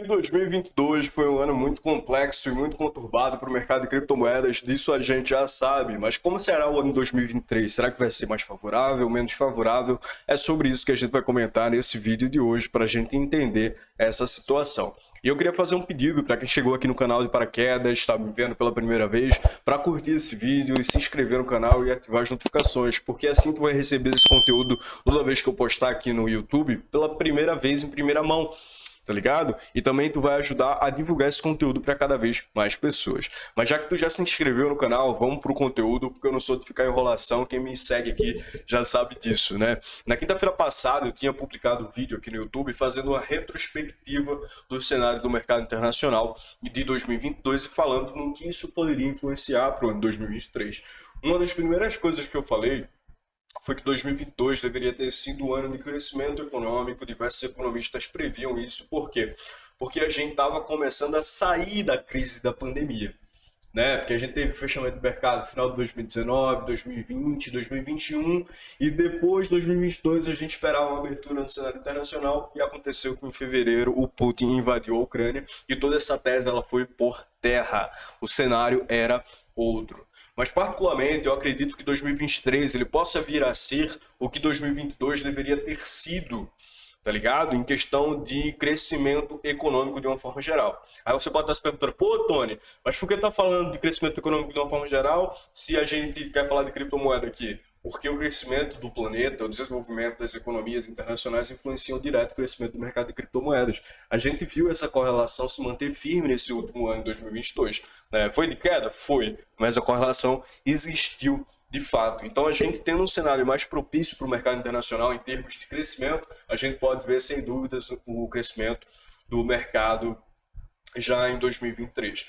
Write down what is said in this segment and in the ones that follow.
E 2022 foi um ano muito complexo e muito conturbado para o mercado de criptomoedas, disso a gente já sabe. Mas como será o ano 2023? Será que vai ser mais favorável, menos favorável? É sobre isso que a gente vai comentar nesse vídeo de hoje para a gente entender essa situação. E eu queria fazer um pedido para quem chegou aqui no canal de paraquedas, está me vendo pela primeira vez, para curtir esse vídeo e se inscrever no canal e ativar as notificações, porque assim tu vai receber esse conteúdo toda vez que eu postar aqui no YouTube pela primeira vez em primeira mão. Tá ligado? E também tu vai ajudar a divulgar esse conteúdo para cada vez mais pessoas. Mas já que tu já se inscreveu no canal, vamos pro conteúdo, porque eu não sou de ficar em enrolação, quem me segue aqui já sabe disso, né? Na quinta-feira passada eu tinha publicado um vídeo aqui no YouTube fazendo uma retrospectiva do cenário do mercado internacional de 2022 e falando no que isso poderia influenciar para o ano 2023. Uma das primeiras coisas que eu falei foi que 2022 deveria ter sido um ano de crescimento econômico, diversos economistas previam isso, por quê? Porque a gente estava começando a sair da crise da pandemia, né? Porque a gente teve fechamento do mercado no final de 2019, 2020, 2021 e depois de 2022 a gente esperava uma abertura no cenário internacional e aconteceu que em fevereiro o Putin invadiu a Ucrânia e toda essa tese ela foi por terra. O cenário era outro. Mas particularmente eu acredito que 2023 ele possa vir a ser o que 2022 deveria ter sido, tá ligado? Em questão de crescimento econômico de uma forma geral. Aí você pode estar se perguntando, pô, Tony, mas por que tá falando de crescimento econômico de uma forma geral se a gente quer falar de criptomoeda aqui? Porque o crescimento do planeta, o desenvolvimento das economias internacionais influenciam direto o crescimento do mercado de criptomoedas. A gente viu essa correlação se manter firme nesse último ano, 2022. Né? Foi de queda? Foi, mas a correlação existiu de fato. Então, a gente tendo um cenário mais propício para o mercado internacional em termos de crescimento, a gente pode ver, sem dúvidas, o crescimento do mercado já em 2023.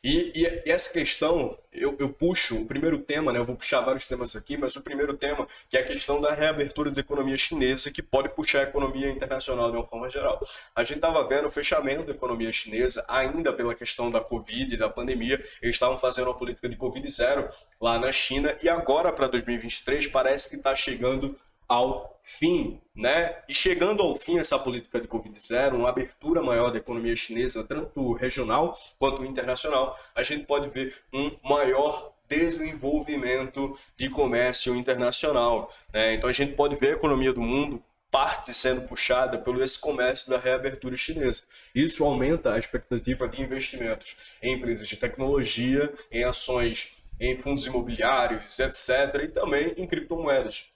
E essa questão, eu puxo o primeiro tema, né? Eu vou puxar vários temas aqui, mas o primeiro tema, que é a questão da reabertura da economia chinesa, que pode puxar a economia internacional de uma forma geral. A gente estava vendo o fechamento da economia chinesa, ainda pela questão da Covid e da pandemia, eles estavam fazendo uma política de Covid zero lá na China, e agora para 2023 parece que está chegando ao fim, né? E chegando ao fim essa política de Covid zero, uma abertura maior da economia chinesa, tanto regional quanto internacional, a gente pode ver um maior desenvolvimento de comércio internacional, né? Então a gente pode ver a economia do mundo parte sendo puxada pelo esse comércio da reabertura chinesa. Isso aumenta a expectativa de investimentos em empresas de tecnologia, em ações, em fundos imobiliários, etc., e também em criptomoedas,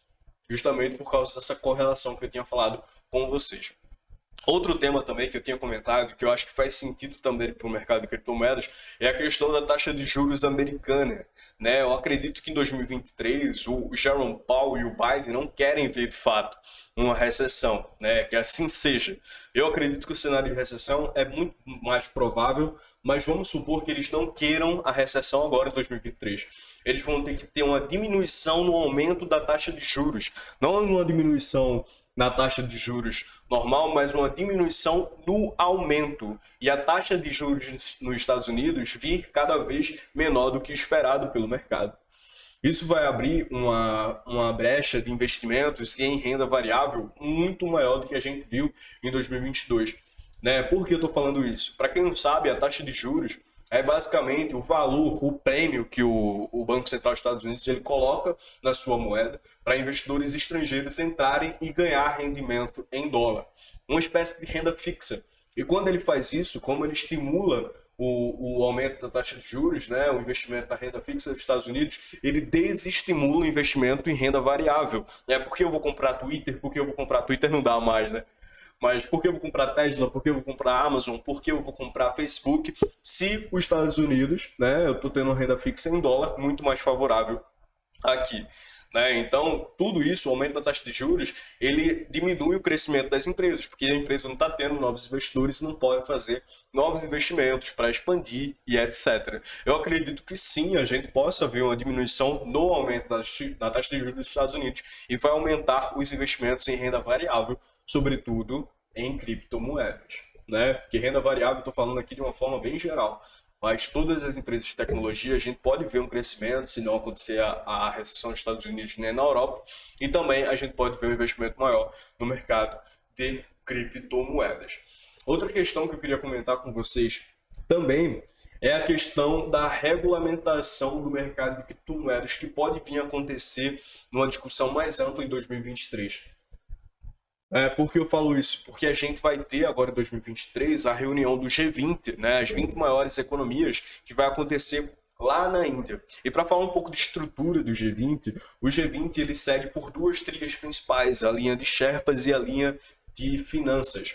justamente por causa dessa correlação que eu tinha falado com vocês. Outro tema também que eu tinha comentado, que eu acho que faz sentido também para o mercado de criptomoedas, é a questão da taxa de juros americana. Né? Eu acredito que em 2023 o Jerome Powell e o Biden não querem ver de fato uma recessão, né? Que assim seja. Eu acredito que o cenário de recessão é muito mais provável, mas vamos supor que eles não queiram a recessão agora em 2023. Eles vão ter que ter uma diminuição no aumento da taxa de juros, não uma diminuição na taxa de juros normal, mas uma diminuição no aumento. E a taxa de juros nos Estados Unidos vir cada vez menor do que esperado pelo mercado. Isso vai abrir uma brecha de investimentos em renda variável muito maior do que a gente viu em 2022. Né? Por que eu estou falando isso? Para quem não sabe, a taxa de juros é basicamente o valor, o prêmio que o Banco Central dos Estados Unidos ele coloca na sua moeda para investidores estrangeiros entrarem e ganhar rendimento em dólar. Uma espécie de renda fixa. E quando ele faz isso, como ele estimula o aumento da taxa de juros, né, o investimento da renda fixa dos Estados Unidos, ele desestimula o investimento em renda variável. Né? Por que eu vou comprar Twitter? Por que eu vou comprar Twitter? Não dá mais, né? Mas por que eu vou comprar Tesla? Por que eu vou comprar Amazon? Por que eu vou comprar Facebook? Se os Estados Unidos, né, eu estou tendo uma renda fixa em dólar muito mais favorável aqui. Né? Então, tudo isso, o aumento da taxa de juros, ele diminui o crescimento das empresas, porque a empresa não está tendo novos investidores e não pode fazer novos investimentos para expandir e etc. Eu acredito que sim, a gente possa ver uma diminuição no aumento da taxa de juros dos Estados Unidos e vai aumentar os investimentos em renda variável, sobretudo em criptomoedas. Né? Porque renda variável, estou falando aqui de uma forma bem geral. Mas todas as empresas de tecnologia, a gente pode ver um crescimento se não acontecer a recessão nos Estados Unidos nem na Europa. E também a gente pode ver um investimento maior no mercado de criptomoedas. Outra questão que eu queria comentar com vocês também é a questão da regulamentação do mercado de criptomoedas que pode vir a acontecer numa discussão mais ampla em 2023. Por que eu falo isso? Porque a gente vai ter agora em 2023 a reunião do G20, né, as 20 maiores economias, que vai acontecer lá na Índia. E para falar um pouco de estrutura do G20, o G20 ele segue por duas trilhas principais, a linha de Sherpas e a linha de finanças.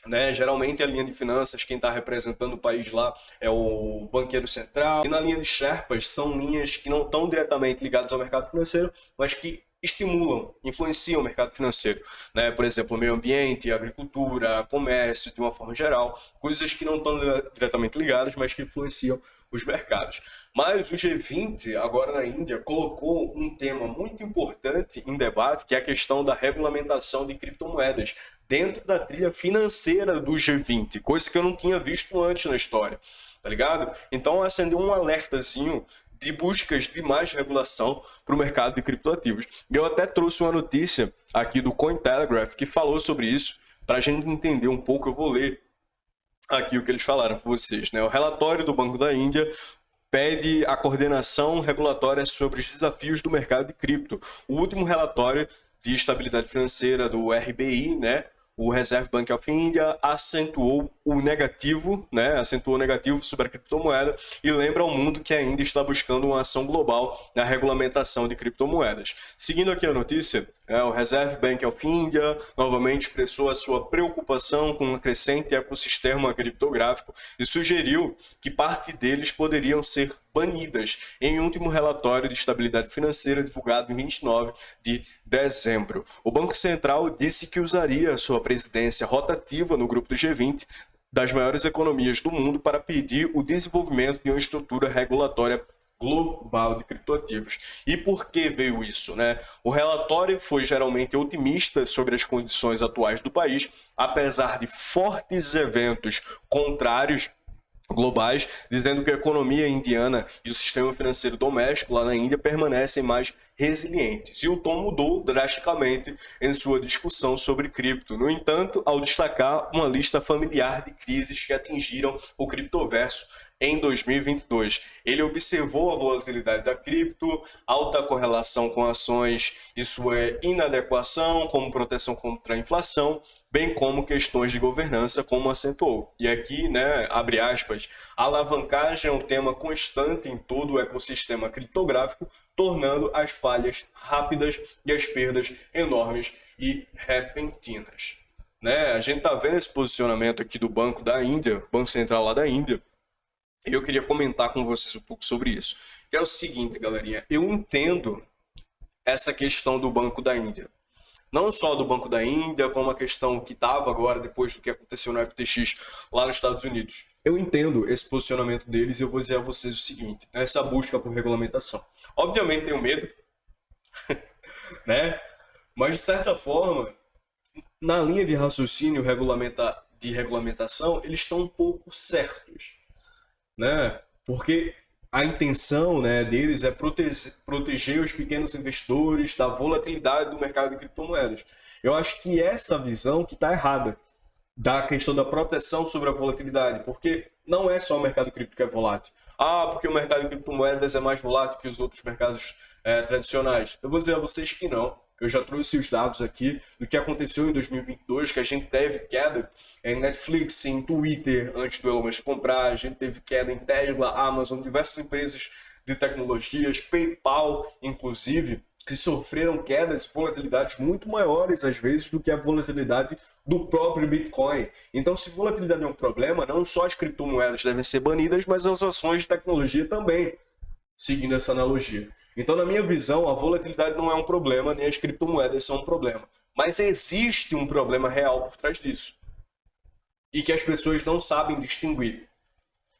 Né? Geralmente a linha de finanças, quem está representando o país lá é o banqueiro central. E na linha de Sherpas são linhas que não estão diretamente ligadas ao mercado financeiro, mas que estimulam, influenciam o mercado financeiro, né? Por exemplo, meio ambiente, agricultura, comércio, de uma forma geral, coisas que não estão diretamente ligadas, mas que influenciam os mercados. Mas o G20, agora na Índia, colocou um tema muito importante em debate, que é a questão da regulamentação de criptomoedas dentro da trilha financeira do G20, coisa que eu não tinha visto antes na história, tá ligado? Então acendeu um alertazinho de buscas de mais regulação para o mercado de criptoativos. E eu até trouxe uma notícia aqui do Cointelegraph que falou sobre isso, para a gente entender um pouco. Eu vou ler aqui o que eles falaram para vocês, né? O relatório do Banco da Índia pede a coordenação regulatória sobre os desafios do mercado de cripto. O último relatório de estabilidade financeira do RBI, né? O Reserve Bank of India acentuou o negativo, né? Acentuou o negativo sobre a criptomoeda e lembra ao mundo que ainda está buscando uma ação global na regulamentação de criptomoedas. Seguindo aqui a notícia, o Reserve Bank of India novamente expressou a sua preocupação com o crescente ecossistema criptográfico e sugeriu que parte deles poderiam ser banidas em último relatório de estabilidade financeira divulgado em 29 de dezembro. O Banco Central disse que usaria sua presidência rotativa no grupo do G20 das maiores economias do mundo para pedir o desenvolvimento de uma estrutura regulatória global de criptoativos. E por que veio isso, né? O relatório foi geralmente otimista sobre as condições atuais do país, apesar de fortes eventos contrários globais, dizendo que a economia indiana e o sistema financeiro doméstico lá na Índia permanecem mais resilientes. E o tom mudou drasticamente em sua discussão sobre cripto. No entanto, ao destacar uma lista familiar de crises que atingiram o criptoverso em 2022. Ele observou a volatilidade da cripto, alta correlação com ações e sua inadequação como proteção contra a inflação, bem como questões de governança, como acentuou. E aqui, né, abre aspas, a alavancagem é um tema constante em todo o ecossistema criptográfico, tornando as falhas rápidas e as perdas enormes e repentinas. Né? A gente está vendo esse posicionamento aqui do Banco da Índia, Banco Central lá da Índia, e eu queria comentar com vocês um pouco sobre isso. Que é o seguinte, galerinha, eu entendo essa questão do Banco da Índia. Não só do Banco da Índia, como a questão que estava agora, depois do que aconteceu no FTX lá nos Estados Unidos. Eu entendo esse posicionamento deles e eu vou dizer a vocês o seguinte, essa busca por regulamentação. Obviamente tenho medo, né? Mas de certa forma, na linha de raciocínio de regulamentação, eles estão um pouco certos. Né? Porque a intenção, né, deles é proteger os pequenos investidores da volatilidade do mercado de criptomoedas. Eu acho que essa visão que está errada da questão da proteção sobre a volatilidade, porque não é só o mercado cripto que é volátil. Porque o mercado de criptomoedas é mais volátil que os outros mercados tradicionais. Eu vou dizer a vocês que não. Eu já trouxe os dados aqui do que aconteceu em 2022, que a gente teve queda em Netflix, em Twitter, antes do Elon Musk comprar, a gente teve queda em Tesla, Amazon, diversas empresas de tecnologias, PayPal, inclusive, que sofreram quedas e volatilidades muito maiores, às vezes, do que a volatilidade do próprio Bitcoin. Então, se volatilidade é um problema, não só as criptomoedas devem ser banidas, mas as ações de tecnologia também, seguindo essa analogia. Então, na minha visão, a volatilidade não é um problema, nem as criptomoedas são um problema. Mas existe um problema real por trás disso. E que as pessoas não sabem distinguir.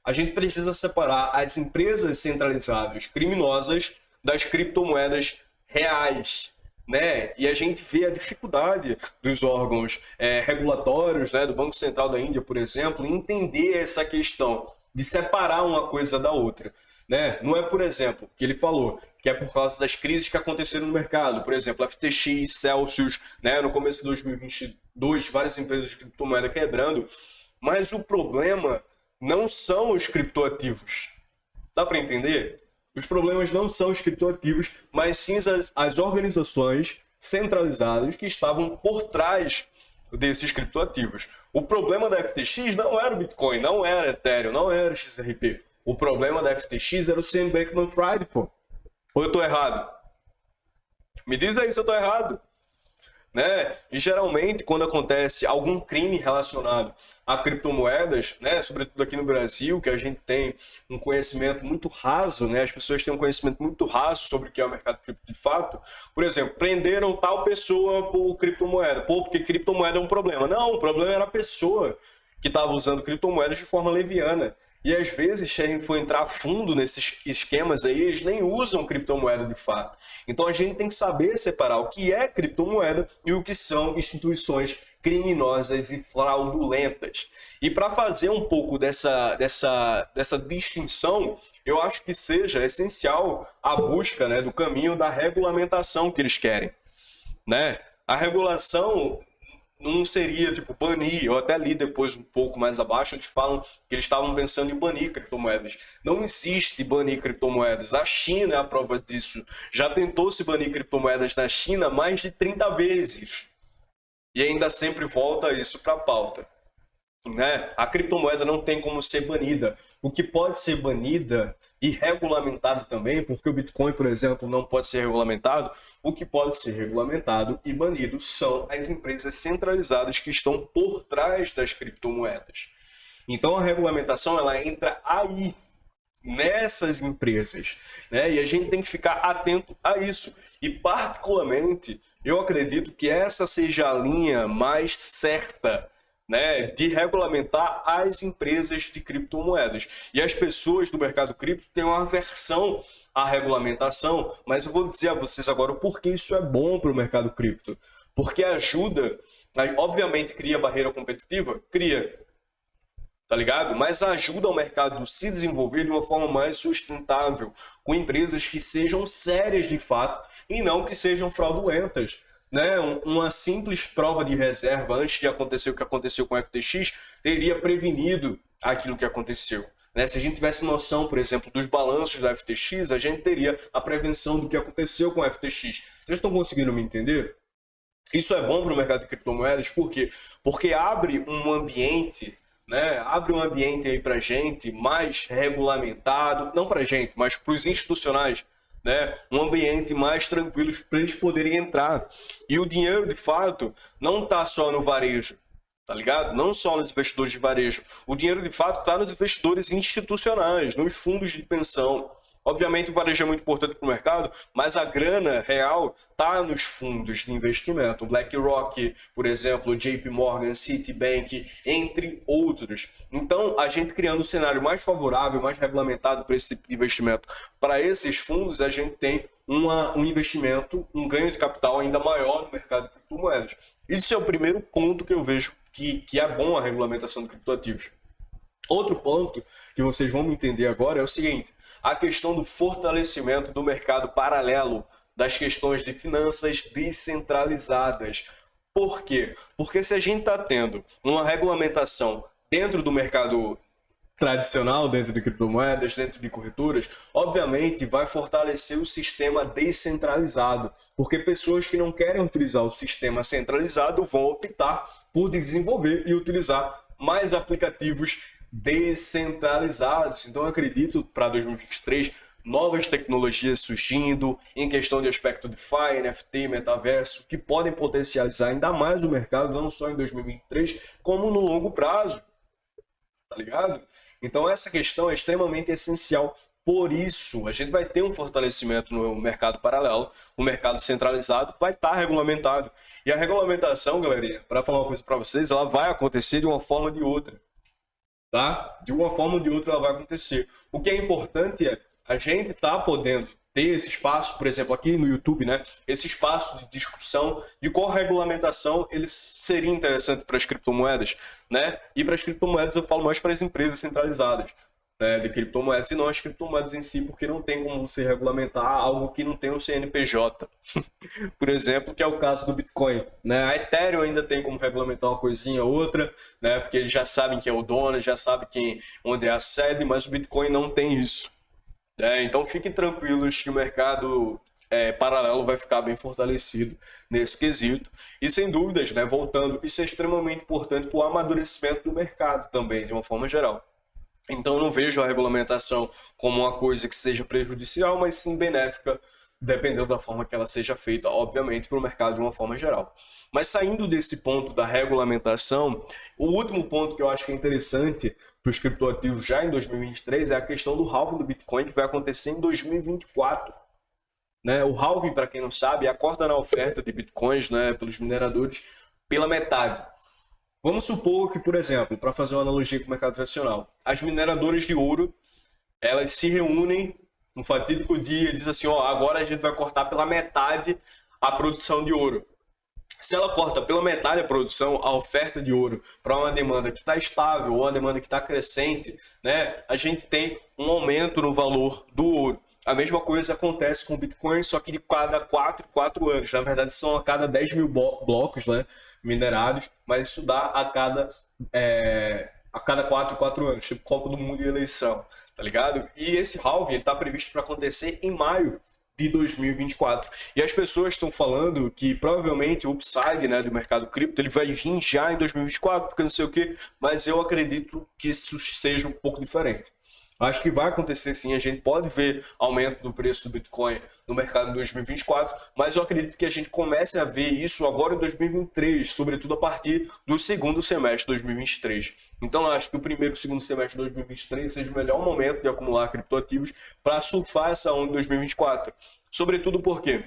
A gente precisa separar as empresas centralizadas criminosas das criptomoedas reais, né? E a gente vê a dificuldade dos órgãos regulatórios, né, do Banco Central da Índia, por exemplo, em entender essa questão de separar uma coisa da outra, né? Não é, por exemplo, que ele falou que é por causa das crises que aconteceram no mercado, por exemplo, FTX, Celsius, né, no começo de 2022, várias empresas de criptomoeda quebrando, Mas o problema não são os criptoativos. Dá para entender? Os problemas não são os criptoativos, mas sim as organizações centralizadas que estavam por trás desses criptoativos. O problema da FTX não era o Bitcoin, não era Ethereum, não era o XRP. O problema da FTX era o Sam Bankman-Fried, pô. Ou eu tô errado? Me diz aí se eu tô errado. Né? E geralmente, quando acontece algum crime relacionado a criptomoedas, né, sobretudo aqui no Brasil, que a gente tem um conhecimento muito raso, né, as pessoas têm um conhecimento muito raso sobre o que é o mercado cripto de fato. Por exemplo, prenderam tal pessoa por criptomoeda. Pô, porque criptomoeda é um problema. Não, o problema era a pessoa que estava usando criptomoedas de forma leviana. E às vezes, se a gente for entrar a fundo nesses esquemas aí, eles nem usam criptomoeda de fato. Então a gente tem que saber separar o que é criptomoeda e o que são instituições criminosas e fraudulentas. E para fazer um pouco dessa distinção, eu acho que seja essencial a busca, né, do caminho da regulamentação que eles querem. Né? A regulação não seria tipo banir, eu até li depois um pouco mais abaixo, eles falam que eles estavam pensando em banir criptomoedas. Não existe banir criptomoedas, a China é a prova disso. Já tentou se banir criptomoedas na China mais de 30 vezes. E ainda sempre volta isso para a pauta. Né? A criptomoeda não tem como ser banida. O que pode ser banida e regulamentado também, porque o Bitcoin, por exemplo, não pode ser regulamentado, o que pode ser regulamentado e banido são as empresas centralizadas que estão por trás das criptomoedas. Então a regulamentação ela entra aí, nessas empresas, né? E a gente tem que ficar atento a isso. E particularmente, eu acredito que essa seja a linha mais certa, né, de regulamentar as empresas de criptomoedas. E as pessoas do mercado cripto têm uma aversão à regulamentação, mas eu vou dizer a vocês agora o porquê isso é bom para o mercado cripto. Porque ajuda, obviamente cria barreira competitiva, cria, tá ligado? Mas ajuda o mercado a se desenvolver de uma forma mais sustentável, com empresas que sejam sérias de fato e não que sejam fraudulentas. Né? Uma simples prova de reserva antes de acontecer o que aconteceu com a FTX teria prevenido aquilo que aconteceu. Né? Se a gente tivesse noção, por exemplo, dos balanços da FTX, a gente teria a prevenção do que aconteceu com a FTX. Vocês estão conseguindo me entender? Isso é bom para o mercado de criptomoedas, por quê? Porque abre um ambiente, né? Abre um ambiente aí para gente mais regulamentado, não para gente, mas para os institucionais. Né? Um ambiente mais tranquilo para eles poderem entrar. E o dinheiro, de fato, não está só no varejo, tá ligado? Não só nos investidores de varejo. O dinheiro, de fato, está nos investidores institucionais, nos fundos de pensão. Obviamente, o varejo é muito importante para o mercado, mas a grana real está nos fundos de investimento. O BlackRock, por exemplo, o JP Morgan, Citibank, entre outros. Então, a gente criando um cenário mais favorável, mais regulamentado para esse tipo de investimento, para esses fundos, a gente tem um investimento, um ganho de capital ainda maior no mercado de criptomoedas. Isso é o primeiro ponto que eu vejo que é bom a regulamentação de criptoativos. Outro ponto que vocês vão me entender agora é o seguinte: a questão do fortalecimento do mercado paralelo, das questões de finanças descentralizadas. Por quê? Porque se a gente está tendo uma regulamentação dentro do mercado tradicional, dentro de criptomoedas, dentro de corretoras, obviamente vai fortalecer o sistema descentralizado, porque pessoas que não querem utilizar o sistema centralizado vão optar por desenvolver e utilizar mais aplicativos descentralizados. Então eu acredito para 2023 novas tecnologias surgindo em questão de aspecto de DeFi, NFT, metaverso, que podem potencializar ainda mais o mercado, não só em 2023, como no longo prazo, tá ligado? Então essa questão é extremamente essencial. Por isso, a gente vai ter um fortalecimento no mercado paralelo, o mercado centralizado vai estar regulamentado. E a regulamentação, galerinha, para falar uma coisa para vocês, ela vai acontecer de uma forma ou de outra. Tá? De uma forma ou de outra ela vai acontecer. O que é importante é a gente tá podendo ter esse espaço, por exemplo, aqui no YouTube, né? Esse espaço de discussão de qual regulamentação ele seria interessante para as criptomoedas, né? E para as criptomoedas eu falo mais para as empresas centralizadas. né, de criptomoedas, e não as criptomoedas em si, porque não tem como você regulamentar algo que não tem um CNPJ. Por exemplo, que é o caso do Bitcoin, né? A Ethereum ainda tem como regulamentar uma coisinha ou outra, né? Porque eles já sabem quem é o dono, já sabem onde é a sede, mas o Bitcoin não tem isso. Então fiquem tranquilos que o mercado paralelo vai ficar bem fortalecido nesse quesito. E sem dúvidas, né, voltando, isso é extremamente importante para o amadurecimento do mercado também, de uma forma geral. Então eu não vejo a regulamentação como uma coisa que seja prejudicial, mas sim benéfica, dependendo da forma que ela seja feita, obviamente, para o mercado de uma forma geral. Mas saindo desse ponto da regulamentação, o último ponto que eu acho que é interessante para os criptoativos já em 2023 é a questão do halving do Bitcoin, que vai acontecer em 2024. Né? O halving, para quem não sabe, é a corta na oferta de Bitcoins, né, pelos mineradores pela metade. Vamos supor que, por exemplo, para fazer uma analogia com o mercado tradicional, as mineradoras de ouro, elas se reúnem no fatídico dia e dizem assim, ó, agora a gente vai cortar pela metade a produção de ouro. Se ela corta pela metade a produção, a oferta de ouro para uma demanda que está estável ou uma demanda que está crescente, né, a gente tem um aumento no valor do ouro. A mesma coisa acontece com o Bitcoin, só que de cada 4 em 4 anos. Na verdade, são a cada 10 mil blocos, né, minerados, mas isso dá a cada 4 em 4 anos, tipo Copa do Mundo e eleição, tá ligado? E esse halving está previsto para acontecer em maio de 2024. E as pessoas estão falando que provavelmente o upside, né, do mercado cripto ele vai vir já em 2024, porque não sei o que, mas eu acredito que isso seja um pouco diferente. Acho que vai acontecer sim, a gente pode ver aumento do preço do Bitcoin no mercado em 2024, mas eu acredito que a gente comece a ver isso agora em 2023, sobretudo a partir do segundo semestre de 2023. Então eu acho que o primeiro e o segundo semestre de 2023 seja o melhor momento de acumular criptoativos para surfar essa onda de 2024. Sobretudo porque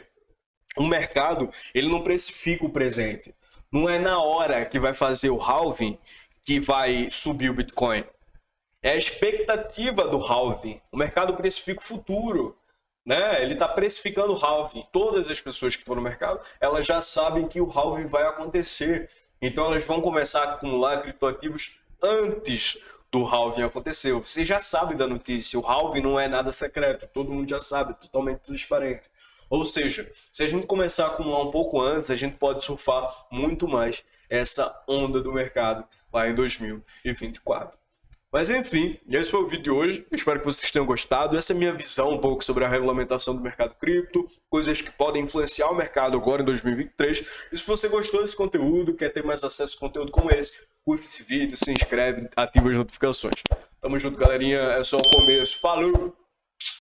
o mercado ele não precifica o presente. Não é na hora que vai fazer o halving que vai subir o Bitcoin. É a expectativa do halving. O mercado precifica o futuro, né? Ele está precificando o halving. Todas as pessoas que estão no mercado, elas já sabem que o halving vai acontecer. Então elas vão começar a acumular criptoativos antes do halving acontecer. Você já sabe da notícia. O halving não é nada secreto. Todo mundo já sabe, é totalmente transparente. Ou seja, se a gente começar a acumular um pouco antes, a gente pode surfar muito mais essa onda do mercado lá em 2024. Mas enfim, esse foi o vídeo de hoje. Eu espero que vocês tenham gostado. Essa é a minha visão um pouco sobre a regulamentação do mercado cripto, coisas que podem influenciar o mercado agora em 2023. E se você gostou desse conteúdo, quer ter mais acesso a conteúdo como esse, curte esse vídeo, se inscreve, ativa as notificações. Tamo junto, galerinha. É só o começo. Falou!